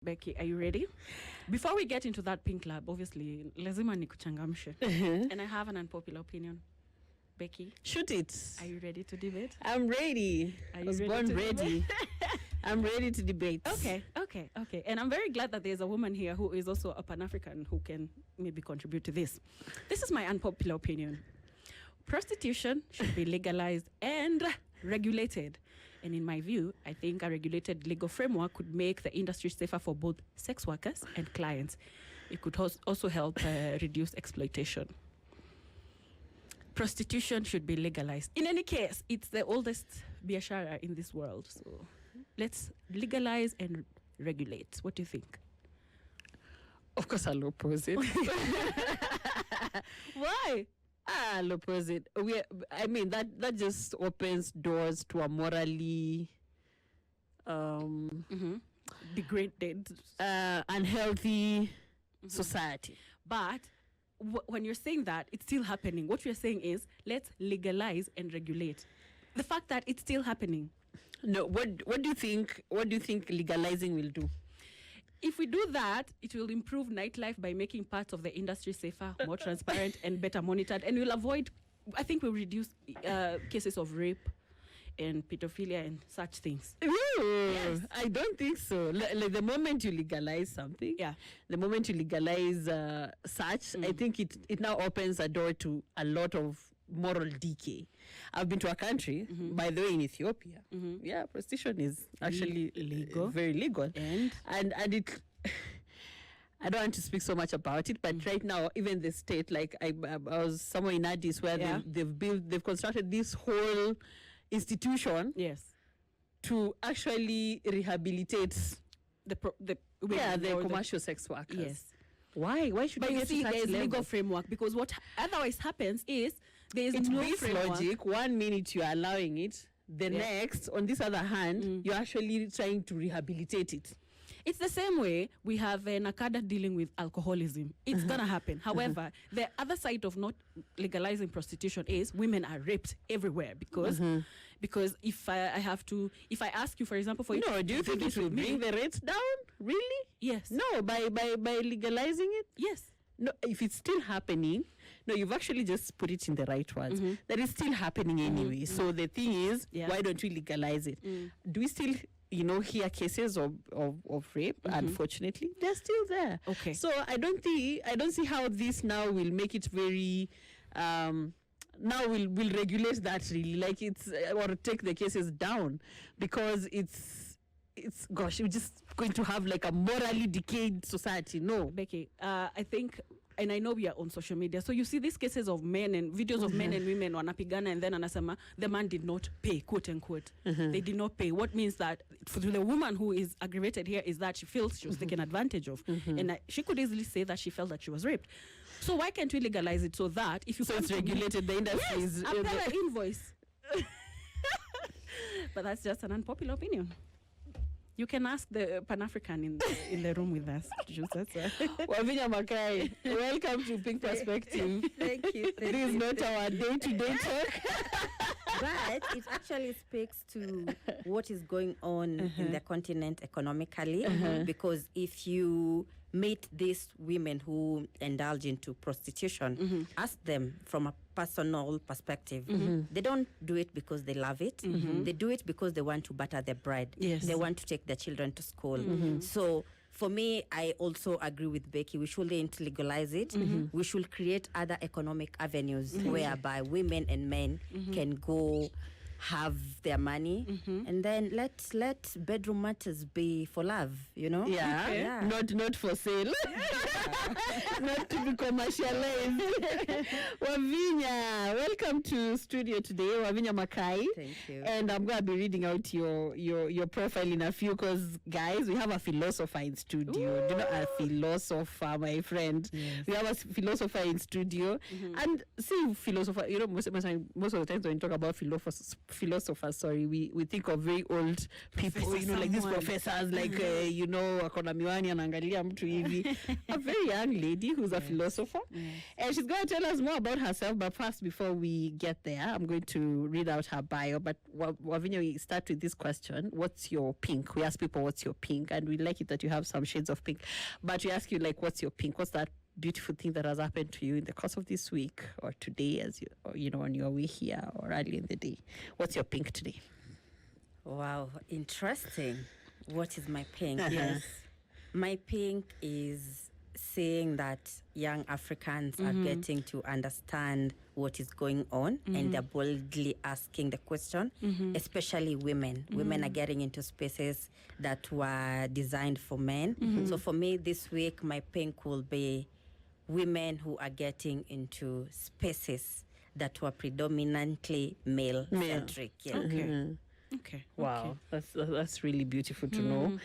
Becky, are you ready? Before we get into that pink lab, obviously, lazima nikuchangamshe. And I have an unpopular opinion. Becky, shoot it. Are you ready to debate? I'm ready. I was born ready. I'm ready to debate. Okay. And I'm very glad that there's a woman here who is also a Pan-African who can maybe contribute to this. This is my unpopular opinion. Prostitution should be legalized and regulated. And in my view, I think a regulated legal framework could make the industry safer for both sex workers and clients. It could also help reduce exploitation. Prostitution should be legalized. In any case, it's the oldest biashara in this world. So let's legalize and regulate. What do you think? Of course, I'll oppose it. Why? I'll oppose it. That just opens doors to a morally degraded, unhealthy society. But when you're saying that, it's still happening. What you're saying is, let's legalize and regulate. The fact that it's still happening. No, what do you think? What do you think legalizing will do? If we do that, it will improve nightlife by making parts of the industry safer, more transparent, and better monitored. And we'll avoid, I think we'll reduce cases of rape and pedophilia and such things. Yes. I don't think so. Like the moment you legalize something, the moment you legalize such, I think it now opens a door to a lot of moral decay. I've been to a country, by the way, in Ethiopia. Yeah, prostitution is actually legal, very legal, and it. I don't want to speak so much about it, but right now, even the state, like I was somewhere in Addis where they've constructed this whole institution, to actually rehabilitate the commercial sex workers. Yes. Why should but you see there is legal framework, because what otherwise happens is there is no framework. Logic. 1 minute you are allowing it, the next, on this other hand, you're actually trying to rehabilitate it. It's the same way we have Nakada dealing with alcoholism. It's gonna happen. However, the other side of not legalizing prostitution is women are raped everywhere because if I ask you, for example, for do you think it will bring the rates down? Really? Yes. No, by legalizing it? Yes. No, if it's still happening, no, you've actually just put it in the right words. That is still happening anyway. So the thing is, why don't we legalize it? Do we still hear cases of rape? Unfortunately, they're still there. Okay. So I don't see how this now will make it very now we'll regulate that really, like it's or take the cases down, because it's we're just going to have like a morally decayed society. No, Becky, I think, and I know we are on social media, so you see these cases of men and videos of men and women wanapigana, and then anasema the man did not pay, quote unquote. They did not pay. What means that for the woman who is aggravated here is that she feels she was taken advantage of, and she could easily say that she felt that she was raped. So why can't we legalize it so that if you it's regulated, the industry is a better invoice? But that's just an unpopular opinion. You can ask the Pan-African in the room with us. Wavinya Makai, welcome to Pink Perspective. Thank you. It is not our day-to-day talk. But it actually speaks to what is going on in the continent economically. Because if you meet these women who indulge into prostitution, ask them from a personal perspective. They don't do it because they love it. They do it because they want to butter their bread. Yes. They want to take their children to school. So for me, I also agree with Becky. We shouldn't legalize it. We should create other economic avenues whereby women and men can go have their money, and then let bedroom matters be for love, Yeah. Not for sale. Not to be commercialized. Wavinya, welcome to studio today. Wavinya Makai. Thank you. And I'm going to be reading out your profile in a few, because guys, we have a philosopher in studio. Do you know a philosopher, my friend? Yes. We have a philosopher in studio. And see, philosopher, most of the times when you talk about philosophers, sorry, we think of very old people, Professor like these someone. professors, like, akona miwani anaangalia mtu hivi. A very young lady who's a philosopher. And she's going to tell us more about herself. But first, before we get there, I'm going to read out her bio. But Wavinya, we start with this question. What's your pink? We ask people, what's your pink? And we like it that you have some shades of pink. But we ask you, like, what's your pink? What's that beautiful thing that has happened to you in the course of this week or today, as on your way here or early in the day? What's your pink today? Wow, interesting. What is my pink? Yes. My pink is saying that young Africans are getting to understand what is going on and they're boldly asking the question, especially women. Women are getting into spaces that were designed for men. So for me this week, my pink will be women who are getting into spaces that were predominantly male-centric. Yeah. Okay. Wow, that's really beautiful to know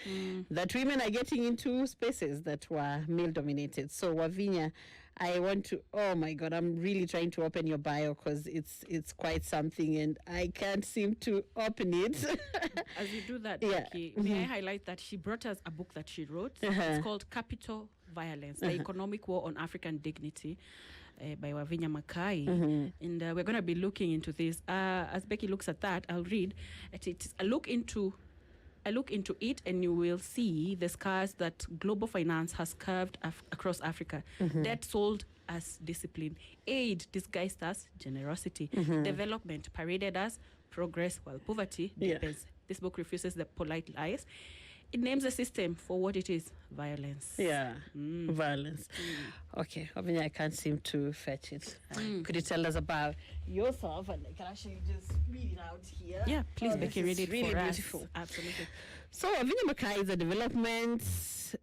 that women are getting into spaces that were male-dominated. So, Wavinya, I want to. Oh my God, I'm really trying to open your bio because it's quite something, and I can't seem to open it. As you do that, Becky, may I highlight that she brought us a book that she wrote. It's called Capital Violence: The Economic War on African Dignity. By Wavinya Makai, and we're going to be looking into this. As Becky looks at that, I'll read. It's a look into it, and you will see the scars that global finance has carved across Africa. Debt sold as discipline, aid disguised as generosity, development paraded as progress, while poverty deepens. This book refuses the polite lies. It names the system for what it is: violence. Violence. Okay, I mean, I can't seem to fetch it. Could you tell us about yourself? And I can actually just read it out here. Yeah, please, Becky, read it really for beautiful. us. Absolutely. So, Wavinya Makai is a development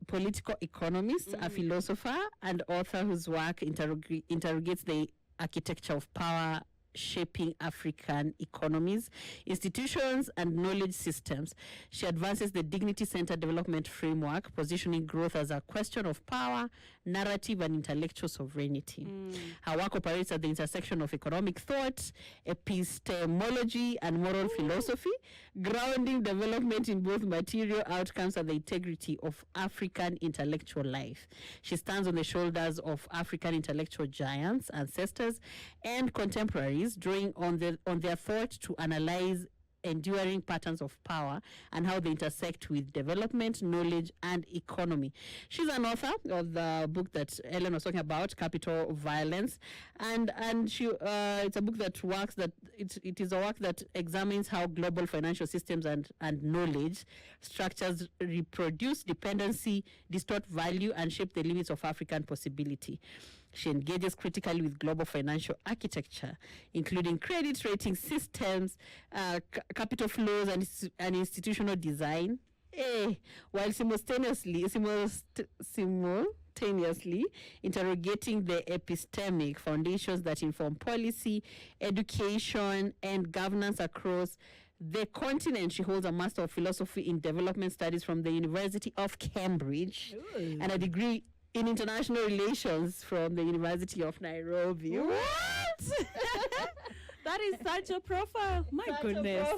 political economist, a philosopher, and author whose work interrogates the architecture of power shaping African economies, institutions, and knowledge systems. She advances the dignity-centered development framework, positioning growth as a question of power, narrative, and intellectual sovereignty. Her work operates at the intersection of economic thought, epistemology, and moral philosophy, grounding development in both material outcomes and the integrity of African intellectual life. She stands on the shoulders of African intellectual giants, ancestors, and contemporaries, drawing on their thought to analyze enduring patterns of power and how they intersect with development, knowledge, and economy. She's an author of the book that Ellen was talking about, Capital Violence, and she it's a book that works that it is a work that examines how global financial systems and knowledge structures reproduce dependency, distort value, and shape the limits of African possibility. She engages critically with global financial architecture, including credit rating systems, capital flows, and institutional design, while simultaneously interrogating the epistemic foundations that inform policy, education, and governance across the continent. She holds a Master of Philosophy in Development Studies from the University of Cambridge and a degree in International Relations from the University of Nairobi. What? That is such a profile. My goodness.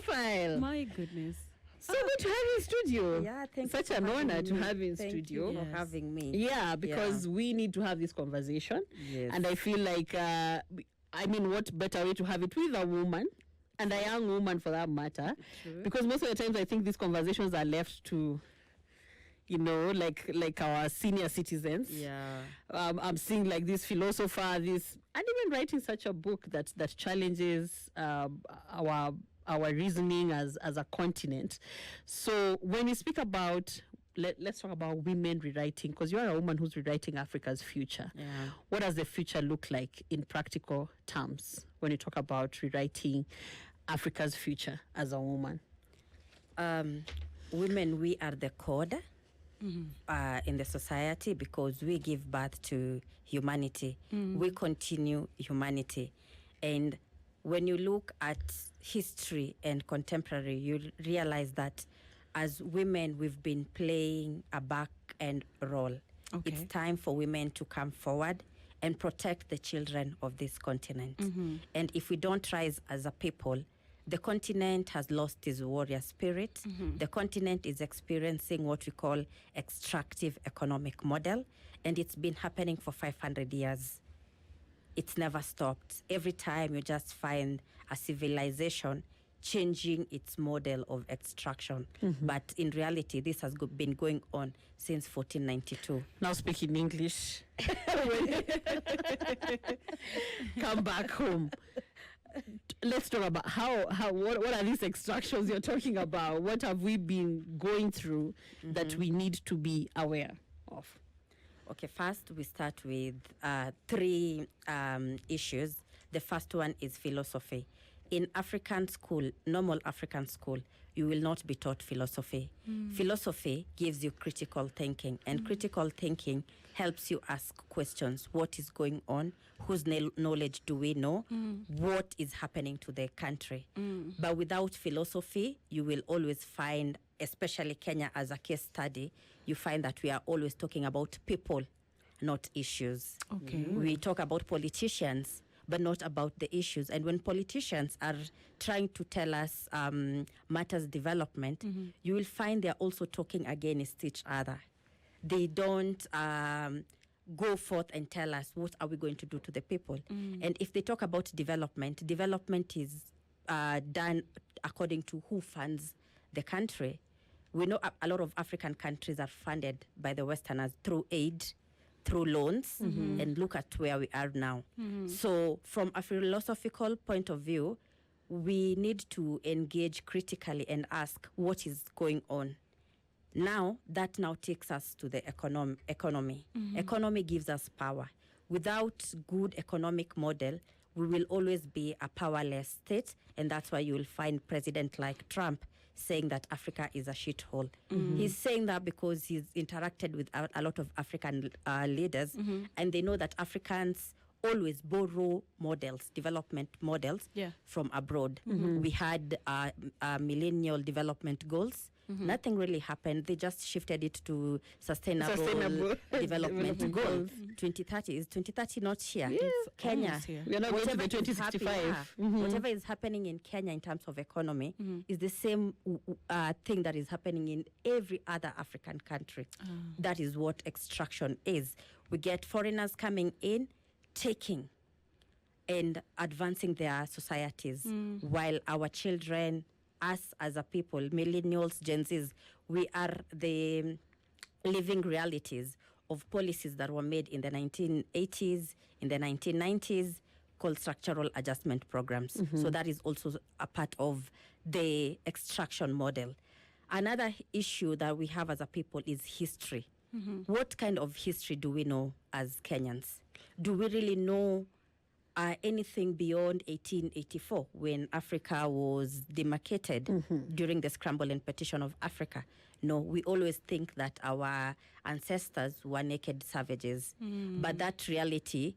My goodness. So good to have you in studio. Yeah, thank Such you. an honor to have you in Thank studio. you for having me. Yeah, because we need to have this conversation. Yes. And I feel like, what better way to have it with a woman, and a young woman for that matter. True. Because most of the times I think these conversations are left to, like our senior citizens. Yeah. I'm seeing like this philosopher, and even writing such a book that challenges our reasoning as a continent. So when we speak about, let's talk about women rewriting, because you are a woman who's rewriting Africa's future. Yeah. What does the future look like in practical terms when you talk about rewriting Africa's future as a woman? Women, we are the code in the society because we give birth to humanity. We continue humanity. And when you look at history and contemporary, you realize that as women, we've been playing a back end role. Okay. It's time for women to come forward and protect the children of this continent. And if we don't rise as a people, The continent has lost its warrior spirit. The continent is experiencing what we call extractive economic model, and it's been happening for 500 years. It's never stopped. Every time you just find a civilization changing its model of extraction. But in reality, this has been going on since 1492. Now speaking English. Come back home. Let's talk about what are these extractions you're talking about? What have we been going through that we need to be aware of? Okay, first we start with three issues. The first one is philosophy. In African school, normal African school, you will not be taught philosophy. Philosophy gives you critical thinking, and critical thinking helps you ask questions. What is going on? Whose knowledge do we know? What is happening to the country? But without philosophy, you will always find, especially Kenya as a case study, you find that we are always talking about people, not issues. Okay. We talk about politicians, but not about the issues. And when politicians are trying to tell us matters development, you will find they're also talking against each other. They don't go forth and tell us what are we going to do to the people. And if they talk about development is done according to who funds the country. We know a lot of African countries are funded by the Westerners through aid, through loans, and look at where we are now. So from a philosophical point of view, we need to engage critically and ask what is going on. Now, that now takes us to the economy. Economy gives us power. Without good economic model, we will always be a powerless state, and that's why you will find president like Trump saying that Africa is a shithole. He's saying that because he's interacted with a lot of African leaders, and they know that Africans always borrow models, development models, from abroad. We had millennial development goals. Nothing really happened. They just shifted it to sustainable development goals. 2030 is 2030 not here. It's Kenya. We are not going to the 2065. Whatever is happening in Kenya in terms of economy is the same thing that is happening in every other African country. That is what extraction is. We get foreigners coming in, taking and advancing their societies, while our children, us as a people, millennials, Gen Zs, we are the living realities of policies that were made in the 1980s, in the 1990s, called structural adjustment programs. So that is also a part of the extraction model. Another issue that we have as a people is history. What kind of history do we know as Kenyans? Do we really know anything beyond 1884 when Africa was demarcated during the scramble and partition of Africa? No, we always think that our ancestors were naked savages. But that reality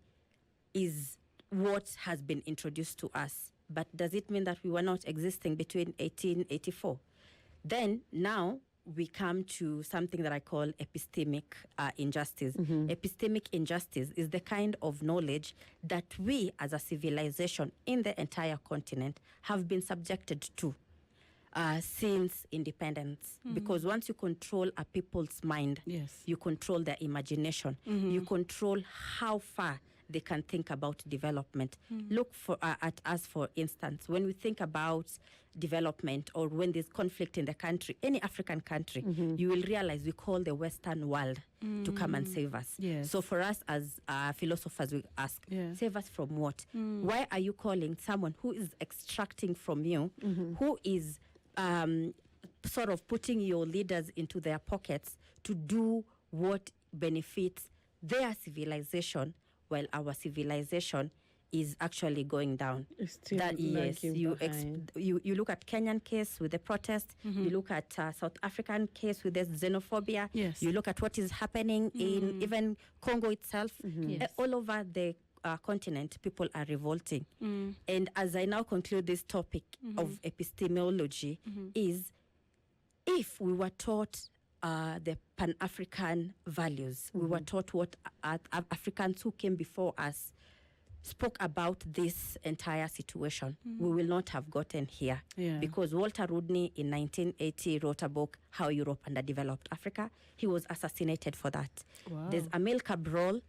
is what has been introduced to us. But does it mean that we were not existing between 1884? Then now we come to something that I call epistemic injustice. Epistemic injustice is the kind of knowledge that we as a civilization in the entire continent have been subjected to since independence. Because once you control a people's mind, you control their imagination, you control how far they can think about development. Look at us, for instance, when we think about development or when there's conflict in the country, any African country, you will realize we call the Western world to come and save us. So for us as philosophers, we ask, save us from what? Why are you calling someone who is extracting from you, who is sort of putting your leaders into their pockets to do what benefits their civilization, while our civilization is actually going down? That yes, you look at Kenyan case with the protest. You look at South African case with the xenophobia. You look at what is happening in even Congo itself. All over the continent, people are revolting. And as I now conclude this topic of epistemology, is if we were taught the Pan-African values, we were taught what Africans who came before us spoke about this entire situation, we will not have gotten here. Yeah. Because Walter Rodney in 1980 wrote a book, How Europe Underdeveloped Africa. He was assassinated for that. Wow. There's Emile Cabral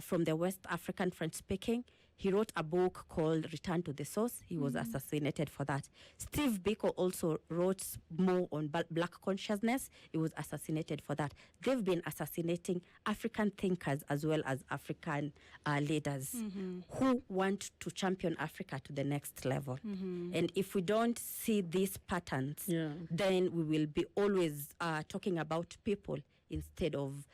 from the West African French-speaking. He wrote a book called Return to the Source. He was assassinated for that. Steve Biko also wrote more on black consciousness. He was assassinated for that. They've been assassinating African thinkers as well as African leaders who want to champion Africa to the next level. And if we don't see these patterns, then we will be always talking about people instead of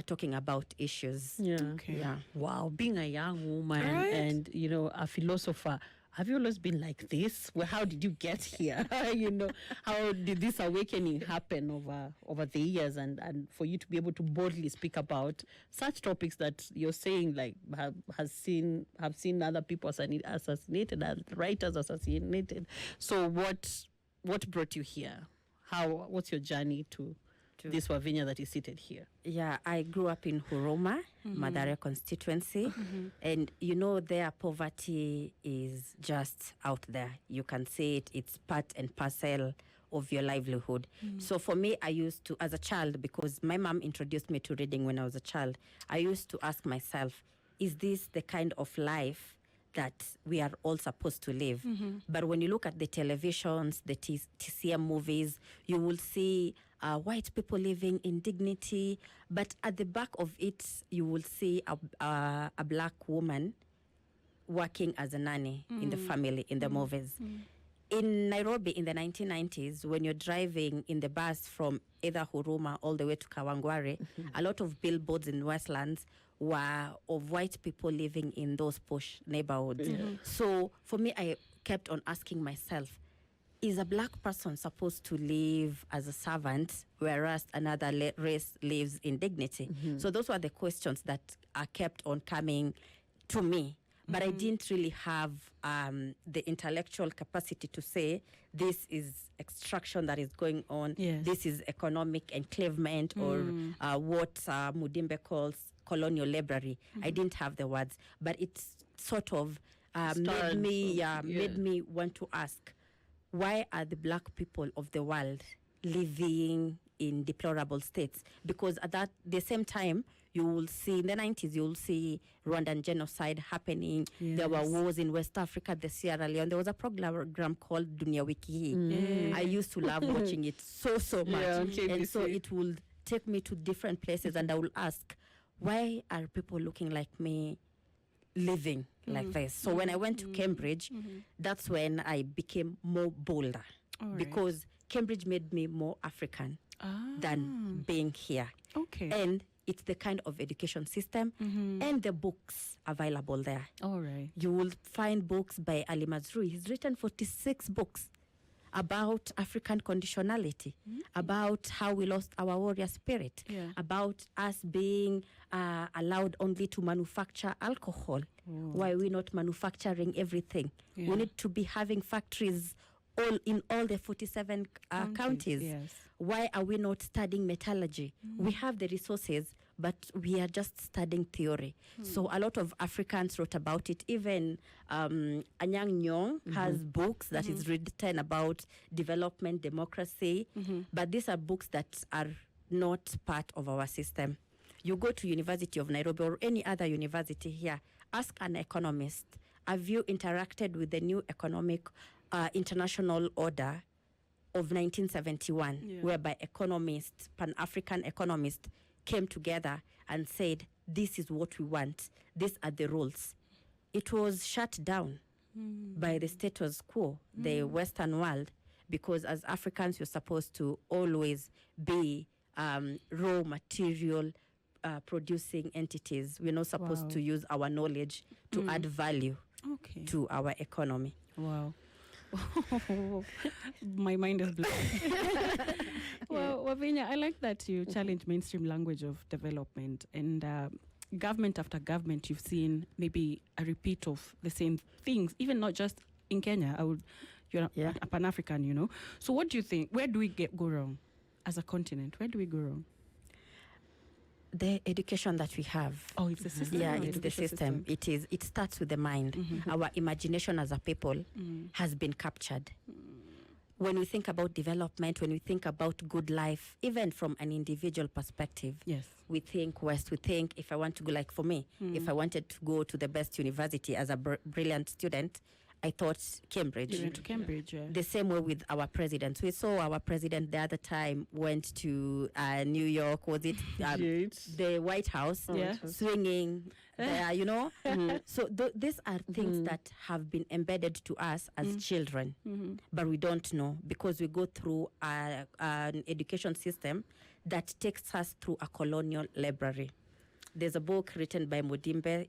talking about issues. Okay. Yeah. Wow, being a young woman Right. and, you know, a philosopher, have you always been like this? Well, how did you get here? You know, how did this awakening happen over the years, and for you to be able to boldly speak about such topics that you're saying, like, have seen other people assassinated, and writers assassinated. So what brought you here? What's your journey to this Wavinya that is seated here? Yeah, I grew up in Huruma, Mathare constituency, and you know their poverty is just out there. You can see it; it's part and parcel of your livelihood. So for me, I used to, as a child, because my mom introduced me to reading when I was a child, I used to ask myself, is this the kind of life that we are all supposed to live? But when you look at the televisions, the TCM movies, you will see white people living in dignity, but at the back of it, you will see a black woman working as a nanny in the family, in the movies. In Nairobi in the 1990s, when you're driving in the bus from either Huruma all the way to Kawangware, a lot of billboards in Westlands were of white people living in those posh neighborhoods. So for me, I kept on asking myself, is a black person supposed to live as a servant, whereas another race lives in dignity? So those were the questions that are kept on coming to me. But I didn't really have the intellectual capacity to say this is extraction that is going on. Yes. This is economic enslavement or what Mudimbe calls colonial library. I didn't have the words, but it's sort of made me want to ask, why are the black people of the world living in deplorable states? Because at the same time, you will see in the 90s, you will see Rwandan genocide happening. Yes. There were wars in West Africa, the Sierra Leone. There was a program called Dunia Wiki. I used to love watching it so much. And so it will take me to different places, and I will ask, why are people looking like me living like this? So when I went to Cambridge, that's when I became more bolder, because Cambridge made me more African than being here. Okay. And it's the kind of education system and the books available there. All right. You will find books by Ali Mazrui. He's written 46 books about African conditionality, about how we lost our warrior spirit, about us being allowed only to manufacture alcohol. Why are we not manufacturing everything? We need to be having factories in all the 47 counties. Yes. Why are we not studying metallurgy? We have the resources, but we are just studying theory. So a lot of Africans wrote about it. Even Anyang Nyong has books that is written about development, democracy, but these are books that are not part of our system. You go to University of Nairobi or any other university here, ask an economist, have you interacted with the new economic international order of 1971, whereby economists, Pan-African economists, came together and said, this is what we want, these are the rules. It was shut down by the status quo, the Western world, because as Africans, you're supposed to always be raw material producing entities. We're not supposed to use our knowledge to add value to our economy. Wow. My mind is blown. Well, Wavinya, I like that you challenge mainstream language of development, and government after government, you've seen maybe a repeat of the same things, even not just in Kenya. You're a Pan-African, you know. So what do you think? Where do we go wrong as a continent? Where do we go wrong? The education that we have. Oh, it's the system. Yeah, it's the system. It starts with the mind. Our imagination as a people has been captured. When we think about development, when we think about good life, even from an individual perspective, yes, we think West. We think, if I want to go, like for me, if I wanted to go to the best university as a brilliant student, I thought Cambridge. You went to Cambridge, yeah. The same way with our presidents. We saw our president the other time went to New York, was it the White House, swinging there, you know? So these are things that have been embedded to us as children, but we don't know because we go through an education system that takes us through a colonial library. There's a book written by Modimbe.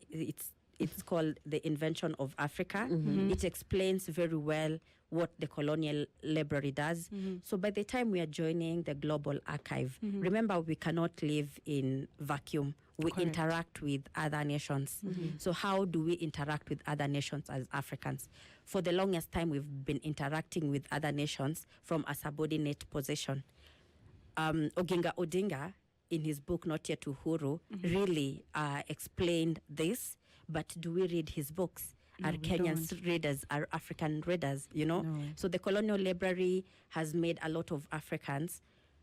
It's called The Invention of Africa. It explains very well what the colonial library does. So by the time we are joining the global archive, remember we cannot live in vacuum. We interact with other nations. So how do we interact with other nations as Africans? For the longest time, we've been interacting with other nations from a subordinate position. Oginga Odinga, in his book Not Yet Uhuru, really explained this. But do we read his books? No, are Kenyans readers, are African readers, you know? No. So the colonial library has made a lot of Africans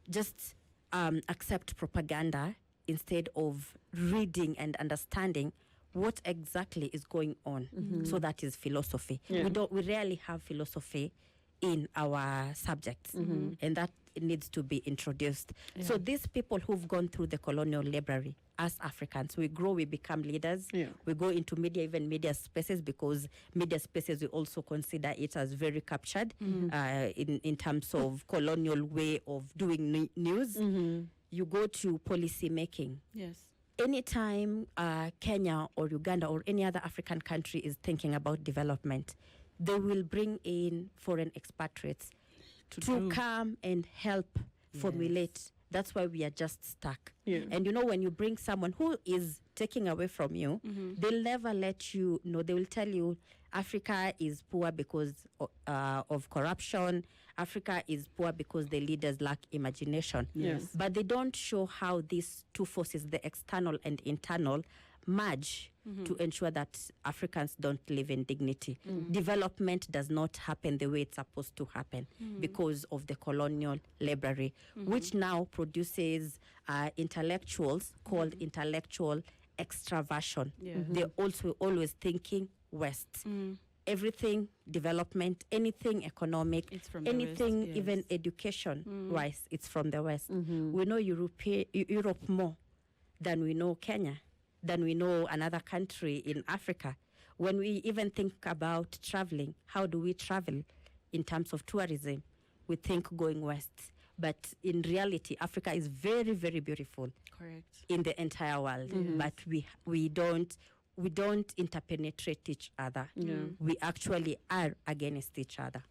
just accept propaganda instead of reading and understanding what exactly is going on. So that is philosophy. We rarely have philosophy in our subjects, and that needs to be introduced. So these people who've gone through the colonial library, as Africans, we grow, we become leaders. We go into media, even media spaces, because media spaces we also consider it as very captured in terms of colonial way of doing news. You go to policy making. Yes. Anytime Kenya or Uganda or any other African country is thinking about development, they will bring in foreign expatriates to come and help formulate. That's why we are just stuck. And you know, when you bring someone who is taking away from you, they'll never let you know. They will tell you Africa is poor because of corruption. Africa is poor because the leaders lack imagination. But they don't show how these two forces, the external and internal, merge to ensure that Africans don't live in dignity. Development does not happen the way it's supposed to happen because of the colonial library, which now produces intellectuals called intellectual extraversion. They're also always thinking West. Everything development, anything economic, anything West, even education-wise, it's from the West. We know Europe more than we know Kenya, than we know another country in Africa. When we even think about traveling, how do we travel in terms of tourism? We think going west. But in reality, Africa is very, very beautiful. Correct. In the entire world. But we don't interpenetrate each other. We actually are against each other.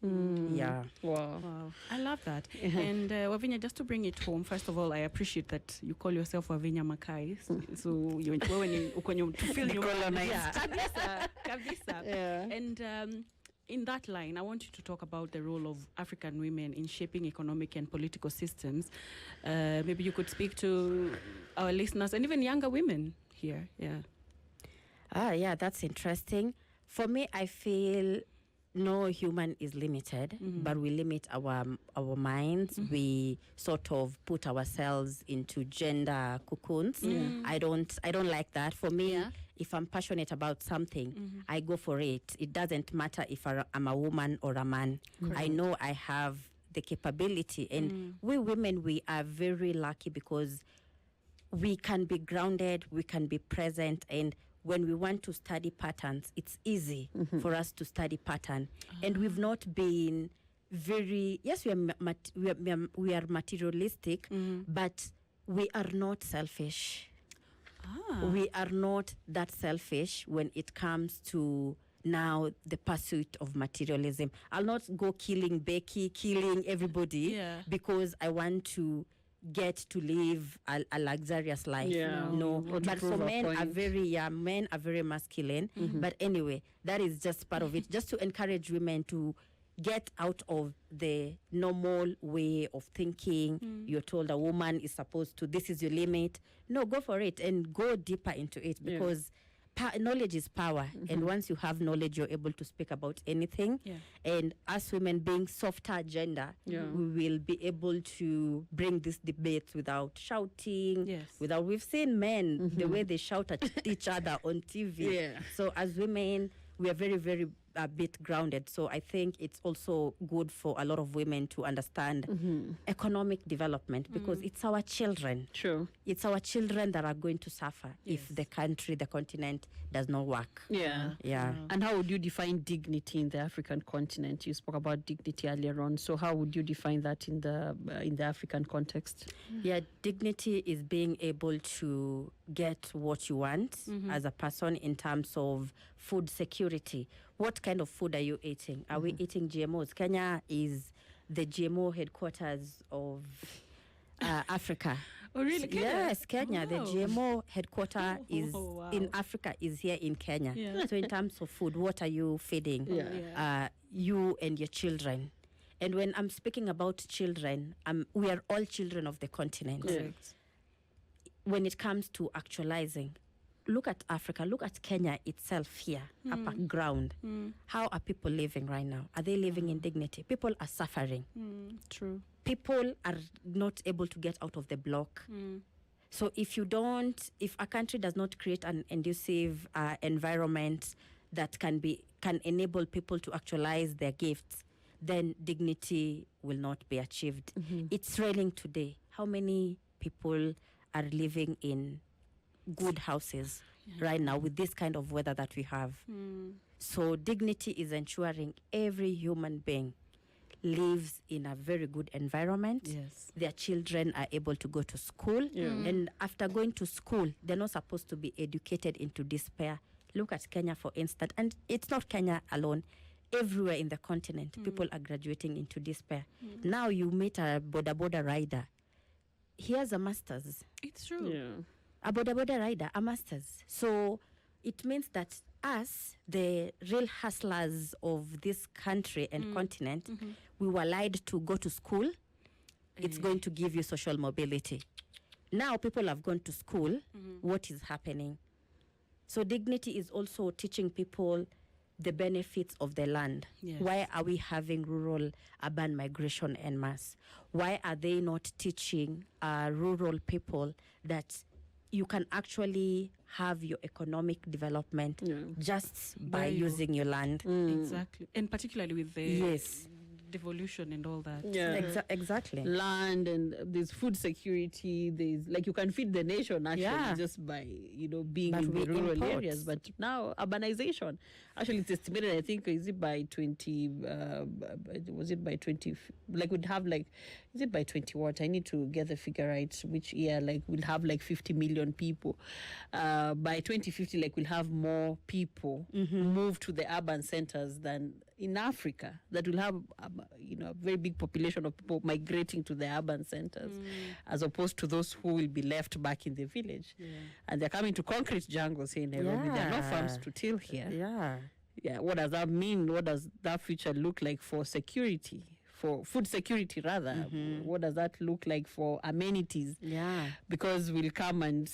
Wow. I love that. And Wavinya, just to bring it home, first of all, I appreciate that you call yourself Wavinya Makai. So when you feel you colonized. Kabisa. And in that line, I want you to talk about the role of African women in shaping economic and political systems. Maybe you could speak to our listeners and even younger women here. Yeah, that's interesting. For me, I feel no human is limited, but we limit our minds. We sort of put ourselves into gender cocoons. I don't like that. For me, if I'm passionate about something, I go for it. It doesn't matter if I'm a woman or a man. Correct. I know I have the capability. And we women, we are very lucky because we can be grounded, we can be present, and when we want to study patterns, it's easy for us to study pattern. And we've not been very, yes, we are materialistic, but we are not selfish. We are not that selfish when it comes to now the pursuit of materialism. I'll not go killing Becky, killing everybody because I want to get to live a luxurious life. No. But for men are very masculine. But anyway, that is just part of it. Just to encourage women to get out of the normal way of thinking. You're told a woman is supposed to, this is your limit. No, go for it and go deeper into it, because knowledge is power. And once you have knowledge, you're able to speak about anything. And as women being softer gender, we will be able to bring these debates without shouting, without, we've seen men, the way they shout at each other on TV. So as women, we are very, very a bit grounded. So I think it's also good for a lot of women to understand economic development, because it's our children. True. It's our children that are going to suffer if the country, the continent does not work. Yeah. And how would you define dignity in the African continent? You spoke about dignity earlier on. So how would you define that in the African context? Yeah, dignity is being able to get what you want as a person in terms of food security. What kind of food are you eating? Are we eating GMOs? Kenya is the GMO headquarters of Africa. Oh, really? Kenya? Yes, Kenya. The GMO headquarters is in Africa, is here in Kenya. So in terms of food, what are you feeding you and your children? And when I'm speaking about children, we are all children of the continent. Correct. When it comes to actualizing, look at Africa, look at Kenya itself here, upper ground. How are people living right now? Are they living in dignity? People are suffering. True. People are not able to get out of the block. So if a country does not create an conducive environment that can enable people to actualize their gifts, then dignity will not be achieved. It's raining today. How many people are living in good houses right now with this kind of weather that we have? So dignity is ensuring every human being lives in a very good environment. Their children are able to go to school. And after going to school, they're not supposed to be educated into despair. Look at Kenya, for instance. And it's not Kenya alone. Everywhere in the continent, people are graduating into despair. Now you meet a boda rider. He has a master's. It's true. A boda rider, a master's. So it means that us, the real hustlers of this country and continent, we were lied to go to school. It's going to give you social mobility. Now people have gone to school. What is happening? So dignity is also teaching people the benefits of the land. Why are we having rural urban migration en masse? Why are they not teaching rural people that you can actually have your economic development just by using your land? Exactly. And particularly with the devolution and all that. Exactly. Land, and there's food security. There's, like, you can feed the nation actually just by being in the rural areas. But now urbanization, actually, it's estimated. I think is it by 20? Was it by 20? Like we'd have is it by 20 what? I need to get the figure right. Which year? Like we'll have 50 million people. By 2050, we'll have more people move to the urban centers than in Africa, that will have a very big population of people migrating to the urban centers, as opposed to those who will be left back in the village. And they're coming to concrete jungles here in Nairobi. There are no farms to till here. What does that mean? What does that future look like for security? For food security, rather? What does that look like for amenities? Because we'll come and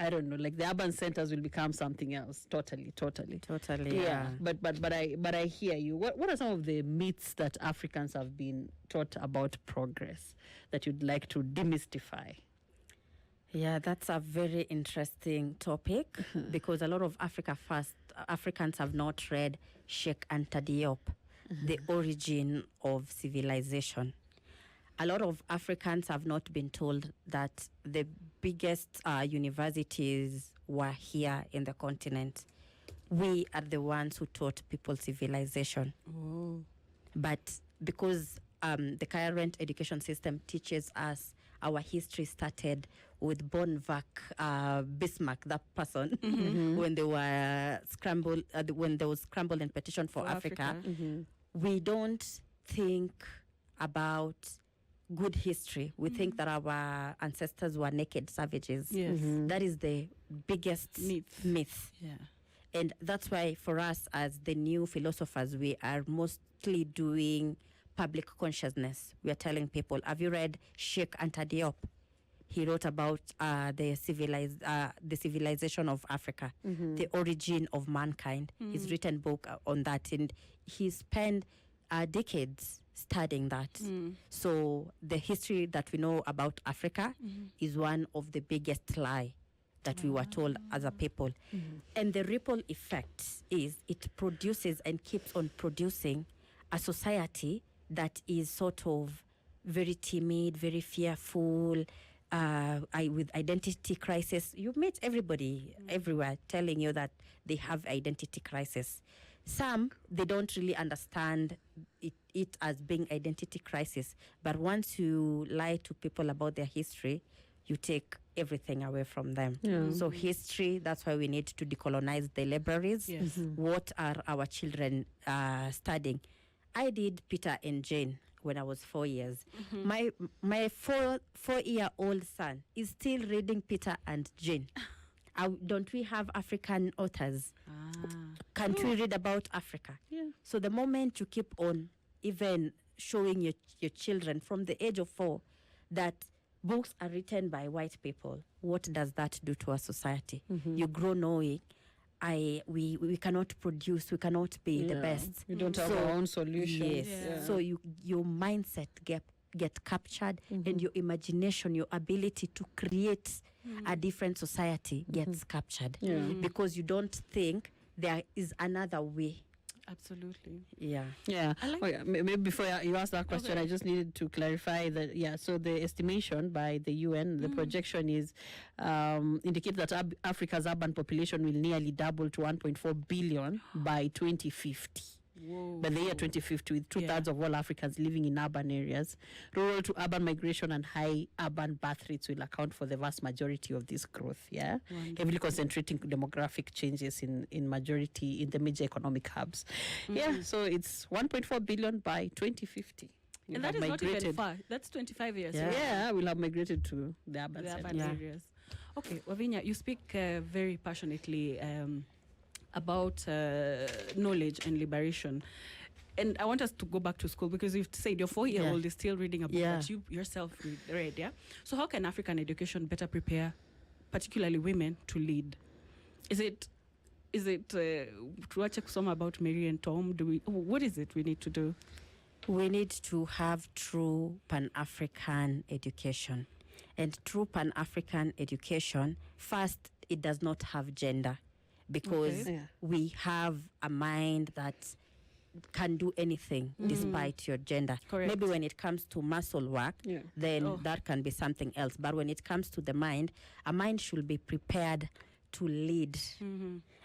I don't know, the urban centers will become something else. Totally. But I hear you. What are some of the myths that Africans have been taught about progress that you'd like to demystify? Yeah, that's a very interesting topic because a lot of Africans have not read Sheikh Anta Diop, The Origin of Civilization. A lot of Africans have not been told that the biggest universities were here in the continent. We are the ones who taught people civilization. But because the current education system teaches us our history started with Bonvac, Bismarck, that person, when they were scrambled, when there was scramble and petition for Africa. We don't think about good history. We think that our ancestors were naked savages. That is the biggest myth. And that's why for us as the new philosophers, we are mostly doing public consciousness. We are telling people, have you read Sheikh Anta Diop? He wrote about the civilization of Africa, the origin of mankind. He's written a book on that, and he spent decades studying that. So the history that we know about Africa is one of the biggest lie that we were told as a people. And the ripple effect is it produces and keeps on producing a society that is sort of very timid, very fearful, with identity crisis. You meet everybody everywhere telling you that they have identity crisis. Some, they don't really understand it as being identity crisis. But once you lie to people about their history, you take everything away from them. So history, that's why we need to decolonize the libraries. What are our children studying? I did Peter and Jane when I was 4 years. My 4-year-old son is still reading Peter and Jane. Don't we have African authors? Can't we read about Africa? So the moment you keep on even showing your children from the age of 4 that books are written by white people, what does that do to our society? You grow knowing we cannot produce, we cannot be the best. We don't have our own solutions. Yes. So your mindset get captured, and your imagination, your ability to create a different society gets captured, because you don't think there is another way. Absolutely. Yeah. Maybe before you ask that question, I just needed to clarify that. So the estimation by the UN, the projection is indicate that Africa's urban population will nearly double to 1.4 billion by 2050. By the year 2050, with 2/3 of all Africans living in urban areas. Rural to urban migration and high urban birth rates will account for the vast majority of this growth. Heavily concentrating demographic changes in the major economic hubs. So it's 1.4 billion by 2050. And that is not even far. That's 25 years. We'll have migrated to the urban areas. Okay, Wavinya, you speak very passionately about knowledge and liberation. And I want us to go back to school, because you've said your 4-year-old is still reading a book that you yourself read, So how can African education better prepare, particularly women, to lead? Is it tuache kusoma about Mary and Tom? What is it we need to do? We need to have true Pan-African education. And true Pan-African education, first, it does not have gender, because we have a mind that can do anything despite your gender. Correct. Maybe when it comes to muscle work, then that can be something else. But when it comes to the mind, a mind should be prepared to lead.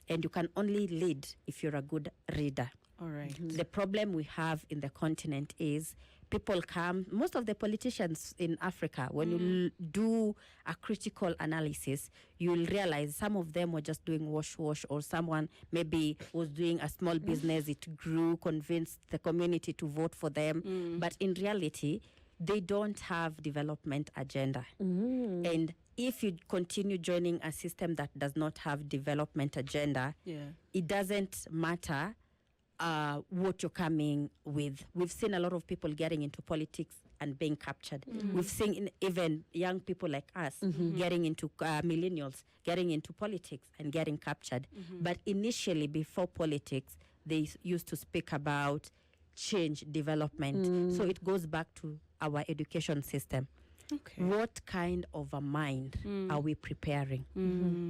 And you can only lead if you're a good reader. All right. The problem we have in the continent is people come, most of the politicians in Africa, when you do a critical analysis, you'll realize some of them were just doing wash, or someone maybe was doing a small business, it grew, convinced the community to vote for them. But in reality, they don't have development agenda. And if you continue joining a system that does not have development agenda, it doesn't matter what you're coming with. We've seen a lot of people getting into politics and being captured. We've seen even young people like us getting into millennials, getting into politics and getting captured. But initially, before politics, they used to speak about change, development. So it goes back to our education system. Okay. What kind of a mind are we preparing?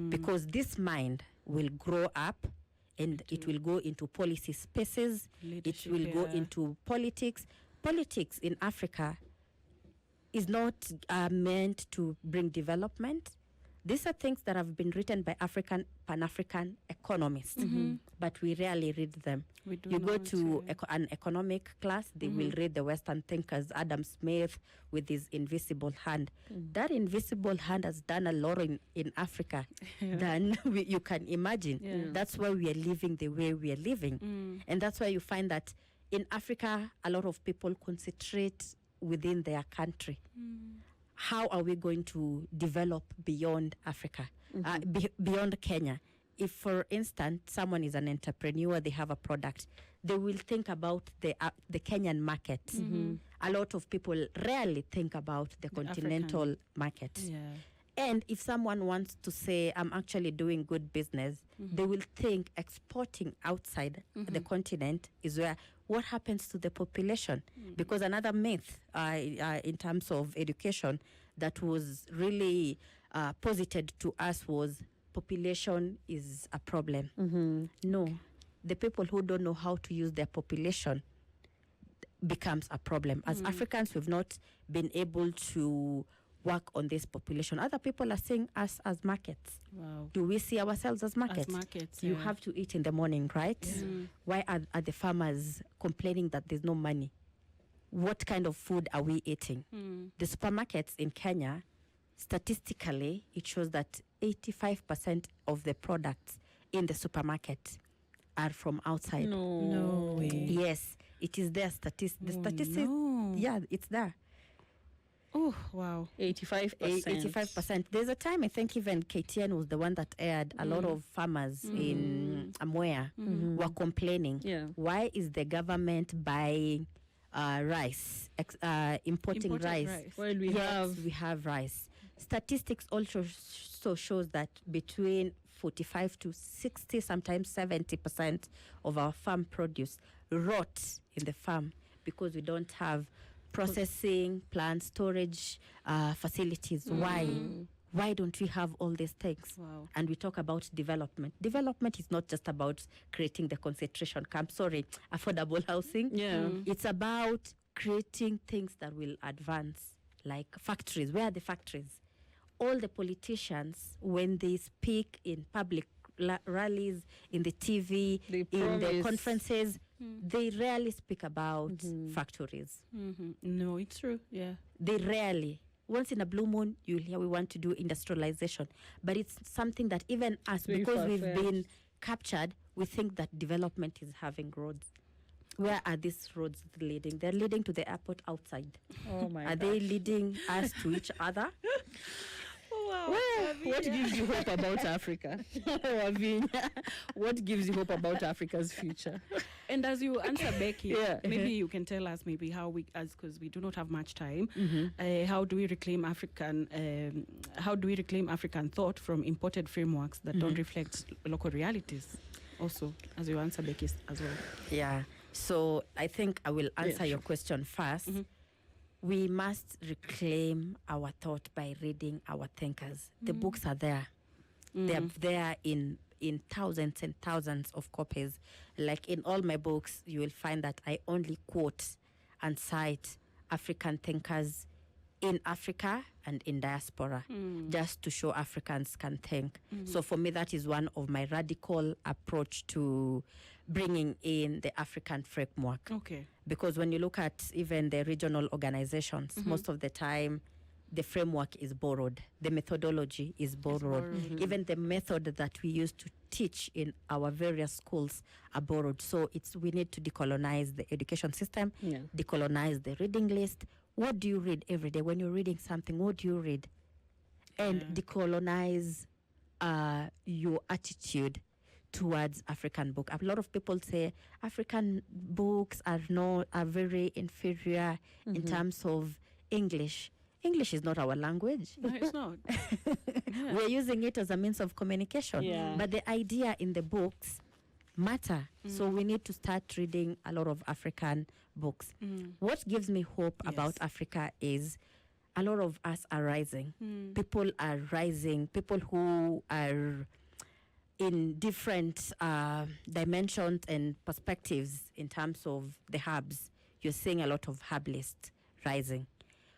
Because this mind will grow up, and it will go into policy spaces. Leadership, it will go into politics. Politics in Africa is not meant to bring development. These are things that have been written by Pan-African economists, but we rarely read them. You go to an economic class, they will read the Western thinkers, Adam Smith with his invisible hand. That invisible hand has done a lot in Africa than you can imagine. That's why we are living the way we are living. And that's why you find that in Africa, a lot of people concentrate within their country. How are we going to develop beyond Africa, beyond Kenya? if, for instance, someone is an entrepreneur, they have a product, they will think about the Kenyan market. A lot of people rarely think about the continental African market. Yeah. And if someone wants to say, I'm actually doing good business, they will think exporting outside the continent is where, what happens to the population? Because another myth in terms of education that was really posited to us was population is a problem. No, the people who don't know how to use their population becomes a problem. As Africans, we've not been able to work on this population. Other people are seeing us as markets. Wow. Do we see ourselves as markets? As markets, You yeah. have to eat in the morning, right? Why are the farmers complaining that there's no money? What kind of food are we eating? The supermarkets in Kenya, statistically, it shows that 85% of the products in the supermarket are from outside. No way. Yes, it is there. The statistics, No. yeah, it's there. Oh, wow. 85%. 85%. There's a time, I think even KTN was the one that aired a lot of farmers in Amwea were complaining. Yeah. Why is the government buying rice, importing Imported rice? Well, we have rice. Statistics also shows that between 45 to 60, sometimes 70% of our farm produce rot in the farm because we don't have processing plants, storage facilities. Why don't we have all these things? Wow. And we talk about development. Development is not just about creating the concentration camp, affordable housing. Yeah. It's about creating things that will advance, like factories. Where are the factories? All the politicians, when they speak in public rallies, in the TV, in the conferences, they rarely speak about factories. No, it's true. Yeah. They rarely. Once in a blue moon, you'll hear we want to do industrialization. But it's something that even us, because we've been captured, we think that development is having roads. Where are these roads leading? They're leading to the airport outside. Oh my Are they leading us to each other? Wow. Well, what gives you hope about Africa? Wavinya, what gives you hope about Africa's future? And as you answer Becky, Yeah. maybe you can tell us maybe how we, because we do not have much time, how do we reclaim African thought from imported frameworks that don't reflect local realities? Also, as you answer Becky as well. Yeah. So I think I will answer your question first. We must reclaim our thought by reading our thinkers. The books are there. They're there in thousands and thousands of copies. Like in all my books, you will find that I only quote and cite African thinkers in Africa and in diaspora, just to show Africans can think. So for me, that is one of my radical approach to bringing in the African framework. Okay. Because when you look at even the regional organizations, most of the time, the framework is borrowed. The methodology is borrowed. Even the method that we use to teach in our various schools are borrowed. So we need to decolonize the education system, decolonize the reading list. What do you read every day? When you're reading something, what do you read? And decolonize your attitude towards African book. A lot of people say African books are very inferior in terms of English. English is not our language. No, it's not. We're using it as a means of communication. Yeah. But the idea in the books matter. So we need to start reading a lot of African books. What gives me hope about Africa is a lot of us are rising. People are rising. People who are in different dimensions and perspectives in terms of the hubs. You're seeing a lot of herbalists rising.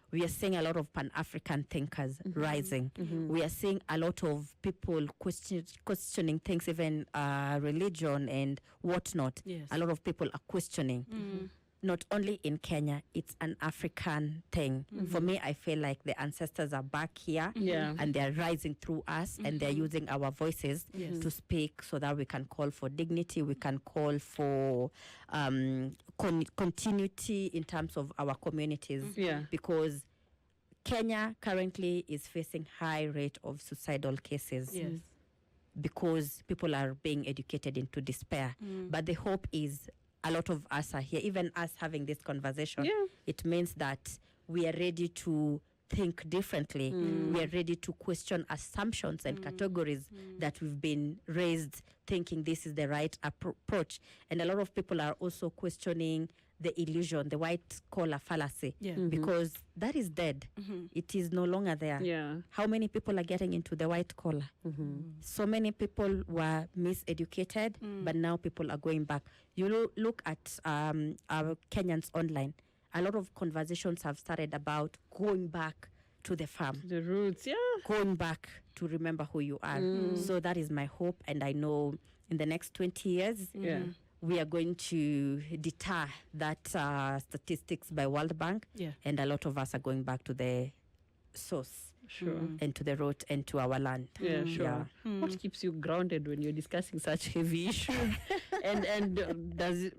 We are seeing a lot of Pan-African thinkers rising. We are seeing a lot of people questioning things, even religion and whatnot. Yes. A lot of people are questioning. Not only in Kenya, it's an African thing. For me, I feel like the ancestors are back here and they're rising through us and they're using our voices to speak so that we can call for dignity, we can call for continuity in terms of our communities. Because Kenya currently is facing high rate of suicidal cases. because people are being educated into despair. But the hope is a lot of us are here, even us having this conversation. It means that we are ready to think differently. We are ready to question assumptions and categories that we've been raised thinking this is the right approach. And a lot of people are also questioning the illusion, the white collar fallacy, because that is dead. It is no longer there. How many people are getting into the white collar? So many people were miseducated, but now people are going back. You look at our Kenyans online. A lot of conversations have started about going back to the farm. The roots, Going back to remember who you are. So that is my hope. And I know in the next 20 years, we are going to deter that statistics by World Bank. And a lot of us are going back to the source. And to the root and to our land. What keeps you grounded when you're discussing such heavy issues? and does it,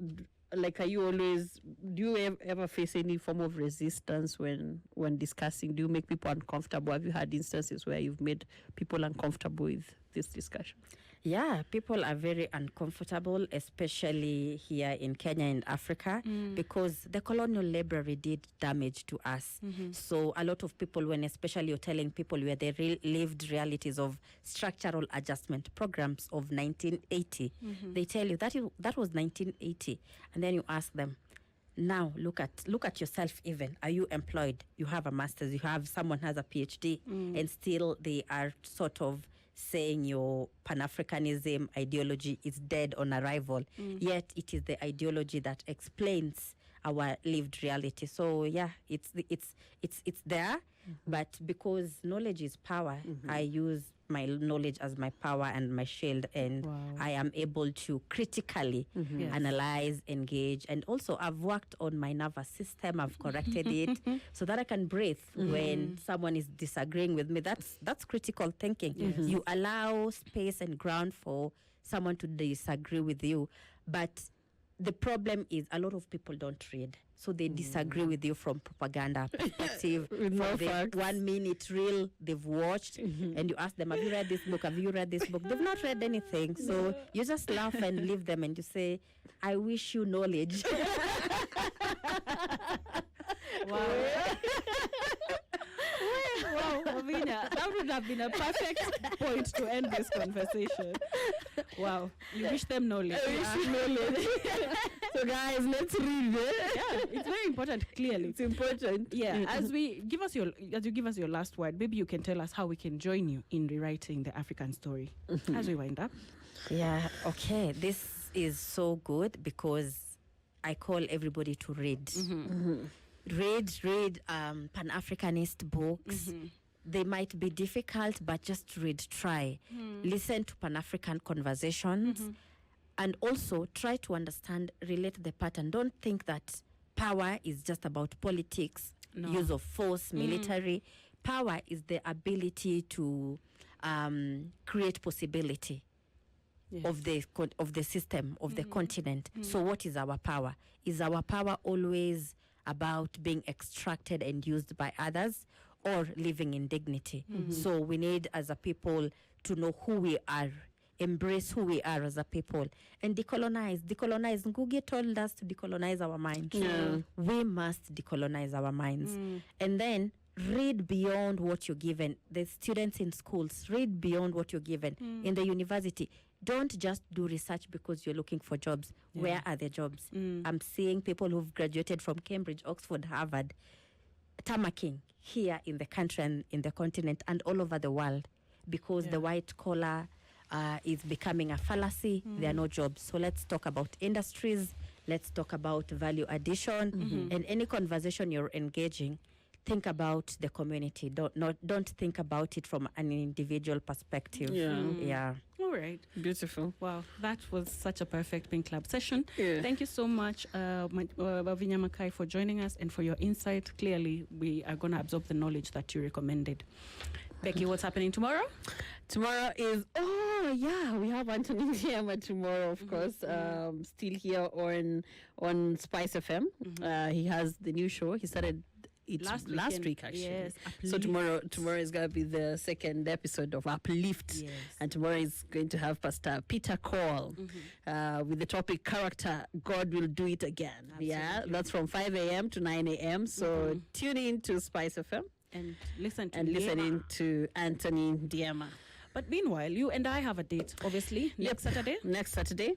like, are you always, do you ever face any form of resistance when discussing? Do you make people uncomfortable? Have you had instances where you've made people uncomfortable with this discussion? Yeah, people are very uncomfortable, especially here in Kenya and Africa, because the colonial library did damage to us. So a lot of people, when especially you're telling people where they lived realities of structural adjustment programs of 1980, they tell you that was 1980. And then you ask them, now look at yourself even. Are you employed? You have a master's, someone has a PhD, and still they are sort of saying your Pan-Africanism ideology is dead on arrival, yet it is the ideology that explains our lived reality. So yeah, it's there, but because knowledge is power, I use my knowledge as my power and my shield, and I am able to critically analyze, engage, and also I've worked on my nervous system. I've corrected it so that I can breathe when someone is disagreeing with me. That's critical thinking. You allow space and ground for someone to disagree with you, but the problem is a lot of people don't read. So they disagree with you from propaganda perspective, from the 1 minute reel they've watched, and you ask them, have you read this book? Have you read this book? They've not read anything. So you just laugh and leave them and you say, I wish you knowledge. Wow, Lavinia, that would have been a perfect point to end this conversation. Wow, you wish them knowledge. I wish you knowledge. So guys, let's read it. Yeah, it's very important. Clearly, it's important. Yeah, as you give us your last word, maybe you can tell us how we can join you in rewriting the African story as we wind up. Yeah. Okay. This is so good because I call everybody to read. Read Pan-Africanist books. They might be difficult, but just read, try. Listen to Pan-African conversations, and also try to understand, relate the pattern. Don't think that power is just about politics, use of force, military. Power is the ability to create possibility of the system, of the continent. So what is our power? Is our power always about being extracted and used by others, or living in dignity? So we need as a people to know who we are, embrace who we are as a people, and decolonize. Ngugi told us to decolonize our minds. We must decolonize our minds. And then read beyond what you're given. The students in schools, read beyond what you're given. In the university, don't just do research because you're looking for jobs. Where are the jobs? I'm seeing people who've graduated from Cambridge, Oxford, Harvard, tamarking here in the country and in the continent and all over the world because the white collar is becoming a fallacy. There are no jobs. So let's talk about industries. Let's talk about value addition. And any conversation you're engaging, think about the community. Don't think about it from an individual perspective. Yeah. All right. Beautiful. Wow, that was such a perfect Pink Club session. Thank you so much, Lavinia Makai, for joining us and for your insight. Clearly, we are going to absorb the knowledge that you recommended. Becky, what's happening tomorrow? Tomorrow is, we have Anthony Ndiema tomorrow, of course, still here on SpiceFM. He has the new show. He started it last weekend. week actually. Yes, So Uplift. tomorrow is going to be the second episode of Uplift. Yes. And tomorrow is going to have Pastor Peter Cole with the topic Character, God Will Do It Again. Yeah, Absolutely. that's from 5 a.m. to 9 a.m. So tune in to SpiceFM And listen to and listen Liema. in to Anthony Diema. But meanwhile, you and I have a date, obviously, next Saturday. Next Saturday,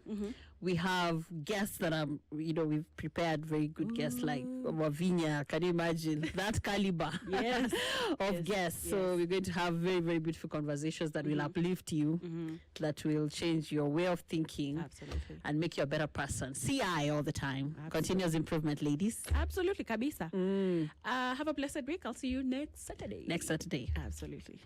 we have guests that are, we've prepared very good guests like Wavinya. Can you imagine that caliber Yes. of Yes, guests? So yes. we're going to have very, very beautiful conversations that will uplift you, that will change your way of thinking Absolutely. and make you a better person. CI all the time. Absolutely. Continuous improvement, ladies. Absolutely, Kabisa. Have a blessed week. I'll see you next Saturday. Next Saturday. Absolutely.